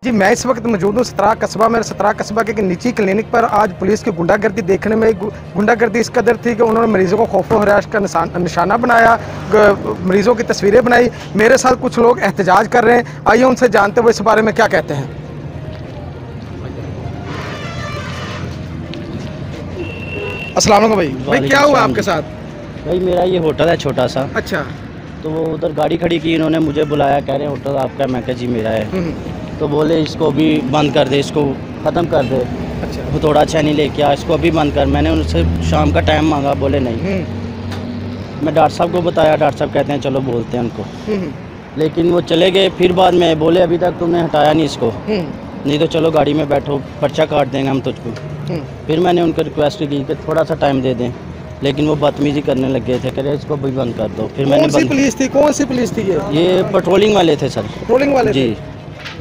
जी मैं इस वक्त मौजूद हूँ सतरा कस्बा में। सतरा कस्बा के एक निजी क्लिनिक पर आज पुलिस की गुंडागर्दी देखने में गुंडागर्दी इस कदर थी कि उन्होंने मरीजों को खौफ व हरास का निशाना बनाया, मरीजों की तस्वीरें बनाई। मेरे साथ कुछ लोग एहतजाज कर रहे हैं, आइए उनसे जानते हुए इस बारे में क्या कहते हैं। अस्सलाम वालेकुम भाई क्या हुआ आपके साथ? भाई मेरा ये होटल है छोटा सा। अच्छा। तो वो उधर गाड़ी खड़ी की, इन्होंने मुझे बुलाया, कह रहे हैं होटल आपका। मैं कहा जी मेरा है। तो बोले इसको भी बंद कर दे, इसको ख़त्म कर दे। अच्छा। वो थोड़ा अच्छा नहीं लेके आ, इसको अभी बंद कर। मैंने उनसे शाम का टाइम मांगा, बोले नहीं। मैं डॉक्टर साहब को बताया, डॉक्टर साहब कहते हैं चलो बोलते हैं उनको। लेकिन वो चले गए। फिर बाद में बोले अभी तक तुमने हटाया नहीं इसको, नहीं तो चलो गाड़ी में बैठो, पर्चा काट देंगे हम तुझको। फिर मैंने उनको रिक्वेस्ट की कि थोड़ा सा टाइम दे दें, लेकिन वो बदतमीजी करने लग गए थे, कह रहे इसको भी बंद कर दो। फिर मैंने कौन सी पुलिस थी ये पेट्रोलिंग वाले थे सर। पेट्रोलिंग वाले जी।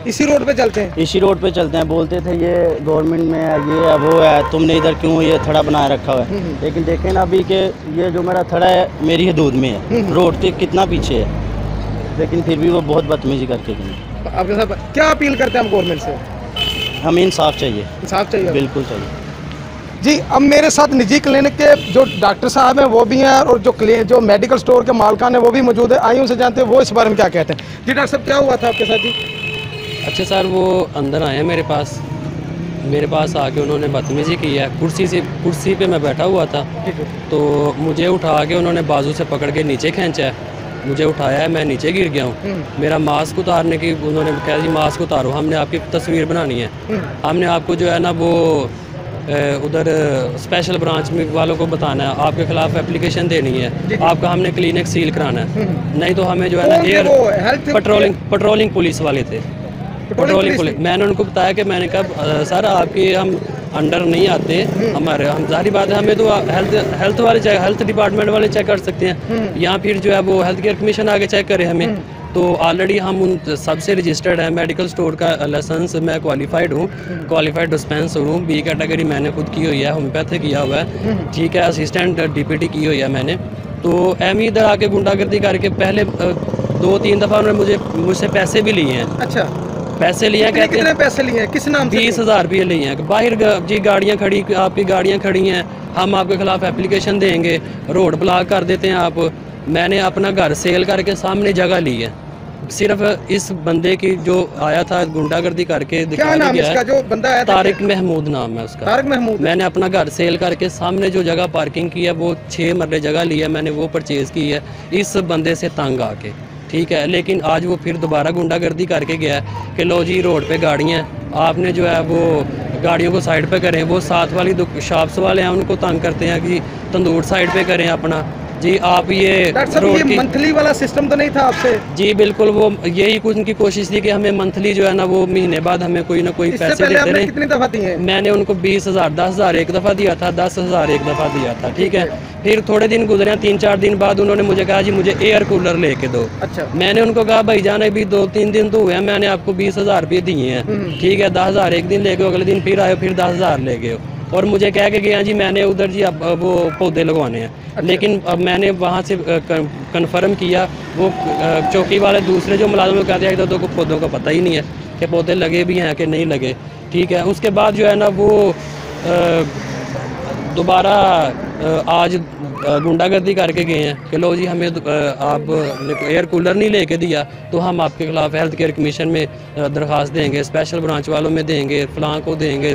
इसी रोड पे चलते हैं? इसी रोड पे चलते हैं। बोलते थे ये गवर्नमेंट में है, ये है वो है, तुमने इधर क्यों ये थड़ा बनाए रखा हुआ है। लेकिन देखें ना अभी के ये जो मेरा थड़ा है मेरी हदूद में है, रोड के कितना पीछे है, लेकिन फिर भी वो बहुत बदतमीजी करके गए। आपके साथ क्या अपील करते हैं हम गवर्नमेंट से? हमें इंसाफ चाहिए। इंसाफ चाहिए, बिल्कुल चाहिए जी। अब मेरे साथ निजी क्लिनिक के जो डॉक्टर साहब हैं वो भी हैं, और जो मेडिकल स्टोर के मालकान हैं वो भी मौजूद है। आइए उनसे जानते हैं वो इस बारे में क्या कहते हैं। जी डॉक्टर साहब क्या हुआ था आपके साथ? जी अच्छा सर, वो अंदर आए मेरे पास आके उन्होंने बदतमीजी की है। कुर्सी पे मैं बैठा हुआ था, तो मुझे उठा के उन्होंने बाजू से पकड़ के नीचे खींचा है। मुझे उठाया है, मैं नीचे गिर गया हूँ। मेरा मास्क उतारने की उन्होंने कहा जी मास्क उतारो, हमने आपकी तस्वीर बनानी है। हमने आपको जो है ना वो उधर स्पेशल ब्रांच में वालों को बताना है, आपके खिलाफ एप्लीकेशन देनी है, आपका हमने क्लिनिक सील कराना है। नहीं तो हमें जो है ना एयर पेट्रोलिंग पुलिस वाले थे, पेट्रोलिंग पुलिस। मैंने उनको बताया कि मैंने कहा सर आपके हम अंडर नहीं आते, हमारे हम जारी बात है, हमें तो हेल्थ डिपार्टमेंट वाले चेक कर सकते हैं, या फिर जो है वो हेल्थ केयर कमीशन आगे चेक करे हमें। तो ऑलरेडी हम उन सबसे रजिस्टर्ड है। मेडिकल स्टोर का लाइसेंस मैं क्वालिफाइड हूँ, क्वालिफाइड डिस्पेंसर हूँ। बी कैटेगरी मैंने खुद की हुई है, होम्योपैथी किया हुआ है, ठीक है। असिस्टेंट डीपीटी की हुई है मैंने। तो एम इधर आके गुंडागर्दी करके पहले 2-3 दफ़ा उन्होंने मुझसे पैसे भी लिए हैं। अच्छा, पैसे लिए? कहते हैं पैसे लिए? किस नाम से? 20,000 रुपये लिए हैं। बाहर जी गाड़ियाँ खड़ी, आपकी गाड़ियाँ खड़ी हैं, हम आपके खिलाफ एप्लीकेशन देंगे, रोड ब्लॉक कर देते हैं आप। मैंने अपना घर सेल करके सामने जगह ली है, सिर्फ इस बंदे की जो आया था गुंडागर्दी करके दिखा गया, जो बंदा आया था तारिक महमूद नाम है उसका। तारिक महमूद। मैंने अपना घर सेल करके सामने जो जगह पार्किंग की है वो 6 मरले जगह ली है, मैंने वो परचेज़ की है इस बंदे से तंग आके, ठीक है। लेकिन आज वो फिर दोबारा गुंडागर्दी करके गया है कि लो जी रोड पे गाड़ियाँ, आपने जो है वो गाड़ियों को साइड पे करें। वो साथ वाली शॉप्स वाले हैं उनको तंग करते हैं कि तंदूर साइड पे करें अपना। जी आप ये रोड की मंथली वाला सिस्टम तो नहीं था आपसे? जी बिल्कुल, वो यही कुछ उनकी कोशिश थी कि हमें मंथली जो है ना वो महीने बाद हमें कोई ना कोई पैसे देते रहे। कितनी दफ़ा दिए? मैंने उनको 20,000 10,000 एक दफ़ा दिया था, 10,000 एक दफ़ा दिया था, ठीक है। फिर थोड़े दिन गुजरे, 3-4 दिन बाद उन्होंने मुझे कहा जी मुझे एयर कूलर लेके दो। अच्छा। मैंने उनको कहा भाई जान अभी 2-3 दिन तो हुए हैं, मैंने आपको 20,000 रुपये दिए हैं, ठीक है। 10,000 एक दिन ले गए, अगले दिन फिर आए, फिर 10,000 ले गए, और मुझे कह के गया जी मैंने उधर जी अब वो पौधे लगवाने हैं। अच्छा। लेकिन अब मैंने वहाँ से कंफर्म किया, वो चौकी वाले दूसरे जो मुलाजिम कहते हैं तो पौधों का पता ही नहीं है कि पौधे लगे भी हैं कि नहीं लगे, ठीक है। उसके बाद जो है ना वो दोबारा आज गुंडागर्दी करके गए हैं कि लो जी हमें आप एयर कूलर नहीं लेके दिया तो हम आपके खिलाफ हेल्थ केयर कमीशन में दरख्वास्त देंगे, स्पेशल ब्रांच वालों में देंगे, फ़लाँ को देंगे।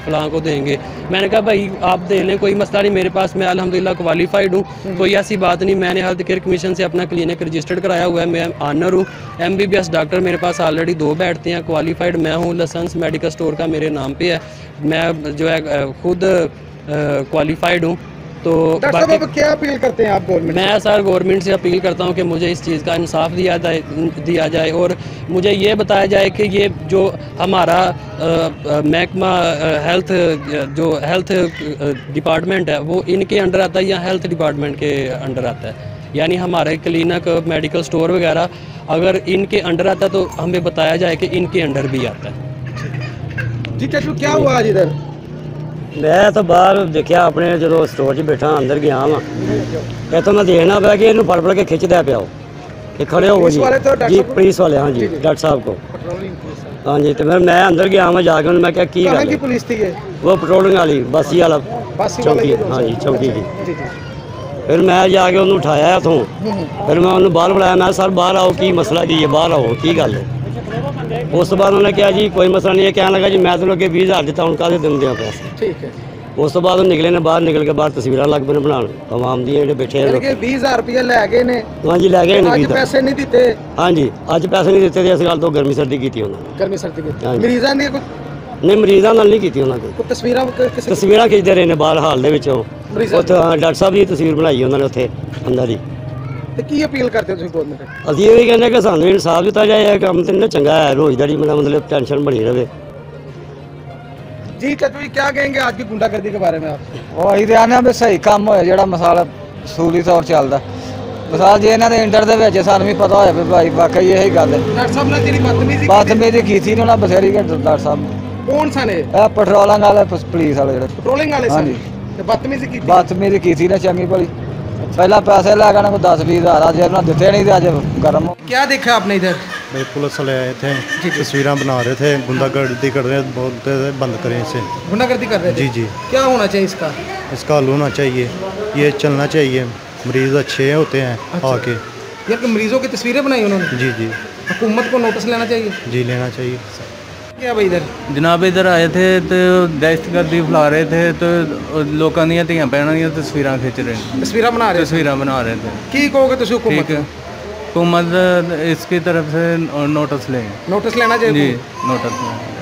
मैंने कहा भाई आप दे लें, कोई मसला नहीं, मेरे पास मैं अल्हम्दुलिल्लाह क्वालिफाइड हूँ, कोई ऐसी बात नहीं। मैंने हेल्थ केयर कमीशन से अपना क्लिनिक रजिस्टर्ड कराया हुआ है, मैं ऑनर हूँ, MBBS डॉक्टर मेरे पास ऑलरेडी 2 बैठते हैं, क्वालिफाइड मैं हूँ, लाइसेंस मेडिकल स्टोर का मेरे नाम पे है, मैं जो है खुद क्वालिफाइड हूँ। तो क्या अपील करते हैं आप गवर्नमेंट? मैं सर गवर्नमेंट से अपील करता हूँ कि मुझे इस चीज़ का इंसाफ दिया जाए और मुझे ये बताया जाए कि ये जो हमारा महकमा हेल्थ डिपार्टमेंट है वो इनके अंडर आता है या हेल्थ डिपार्टमेंट के अंडर आता है। यानी हमारे क्लिनिक मेडिकल स्टोर वगैरह अगर इनके अंडर आता है तो हमें बताया जाए कि इनके अंडर भी आता है। जी क्या हुआ आज इधर? मैं तो बाहर देखा अपने जो स्टोर 'च बैठा अंदर गया वा, तो मैं देखना पाया कि इन्हू फड़ के खिंचदा पिया। ये खड़े हो पुलिस वाले तो डॉक्टर जी, को- पुलिस वाले, हाँ जी, डॉक्टर साहब को। हाँ जी, तो फिर मैं अंदर गया, मैं जाके उन्हें मैं क्या की कहाँ गल की है? पुलिस थी ये? वो पेट्रोलिंग वाली बासी वाला बासी वाला चौकी, ये जो हाँ से? जी, चौकी की। जी जी। फिर मैं जाके उन्हें उठाया उतों, फिर मैं उन्हें बाहर बुलाया, मैं सर बाहर आओ, की मसला की है, बाहर आओ, की गल है? उस तो बाद उन्होंने कहा जी कोई मसला नहीं है, कहने लगा जी मैं तो लोग 20,000 दिता, उनका देंगे पैसे। ठीक है। उस तो बाद निकले ने बाहर, निकल के बाहर तस्वीर लग पे बनाने आवाम दी ਜਿਹੜੇ बैठे यानी कि 20,000 रुपया लै गए ने, हाँ जी, लै गए आज नहीं पैसे नहीं दिते, हाँ जी, अज पैसे नहीं दिते, इस गल तो गर्मी सर्दी की उन्होंने गर्मी सर्दी के हाँ जी। मरीजां ने कोई नहीं, मरीजों नाल नहीं की उन्होंने कोई तस्वीरां किसी तस्वीर खिंचते रहे ने बाहर हाल दे विचों मरीजां उत्थे डॉक्टर साहब की तस्वीर बनाई उन्होंने उत्थे अंदर ही। ते की अपील करते हो तुसीं गवर्नमेंट ਨੂੰ? ਅਸੀਂ ਇਹ ਵੀ ਕਹਿੰਦੇ ਕਿ ਸਾਨੂੰ ਇਨਸਾਫ ਦਿੱਤਾ ਜਾਏ, ਇਹ ਕੰਮ ਤੇ ਨਾ ਚੰਗਾ ਹੈ, ਰੋਜ਼ਦਾਰੀ मतलब टेंशन बनी रहे। जी चाचू जी, क्या कहेंगे आज की गुंडागर्दी के बारे में आप? ਉਹ ਅਸੀਂ ਤੇ ਆਨੇ ਵੀ ਸਹੀ ਕੰਮ ਹੋਇਆ ਜਿਹੜਾ ਮਿਸਾਲ ਸੂਲੀ ਤੌਰ ਚੱਲਦਾ। ਮਿਸਾਲ ਜੇ ਇਹਨਾਂ ਦੇ ਇੰਟਰ ਦੇ ਵਿੱਚ ਸਾਨੂੰ ਵੀ ਪਤਾ ਹੋਇਆ ਵੀ ਭਾਈ ਵਾਕਈ ਇਹੀ ਗੱਲ ਹੈ। डॉक्टर साहब ने तेरी बदतमीजी ਬਦਤਮੀਜ਼ੀ ਕੀਤੀ ਨੇ ਉਹਨਾਂ ਬਥੇਰੀ ਘੱਟ ਡਾਕਟਰ ਸਾਹਿਬ ਨੇ। कौन सा ने? ਇਹ ਪੈਟਰੋਲਾਂ ਵਾਲੇ ਪੁਲਿਸ ਵਾਲੇ ਜਿਹੜੇ पेट्रोलिंग वाले हाँ सन जी। ते बदतमीजी की ਬਦਤਮੀਜ਼ੀ ਕੀਤੀ ਨੇ ਚੰਗੀ ਭਲੀ। ਪਹਿਲਾਂ ਪੈਸੇ ਲੈ ਗਏ ਨੇ ਕੋਈ 10-20 ਹਜ਼ਾਰ, ਅੱਜ ਉਹਨਾਂ ਦਿੱਤੇ ਨਹੀਂ ਤੇ ਅੱਜ ਗਰਮ ਹੋ। क्या देखा आपने इधर? भाई पुलिस वाले आए थे, तस्वीरें बना रहे थे, गुंडागर्दी कर रहे थे, बोलते थे बंद करें इसे। गुंडागर्दी कर रहे थे? जी जी, क्या होना चाहिए इसका? इसका हल होना चाहिए, ये चलना चाहिए। मरीज़ अच्छे होते हैं आके। यार कि मरीजों की तस्वीरें बनाई उन्होंने, जी जी हुकूमत को नोटिस लेना चाहिए। जी, लेना चाहिए। क्या भाई इधर? जनाब इधर आए थे तो दहशतगर्दी फैला रहे थे, तो लोगों दी धियां भैणां दी तस्वीरां खिंच रहे थे, तस्वीरें बना रहे थे। तस्वीरां बना रहे थे। की कहोगे तुसीं हुकूमत ठीक है, हुकूमत इसकी तरफ से नोटिस लें। नोटिस लेना चाहिए जी, हुकूमत। नोटिस लें।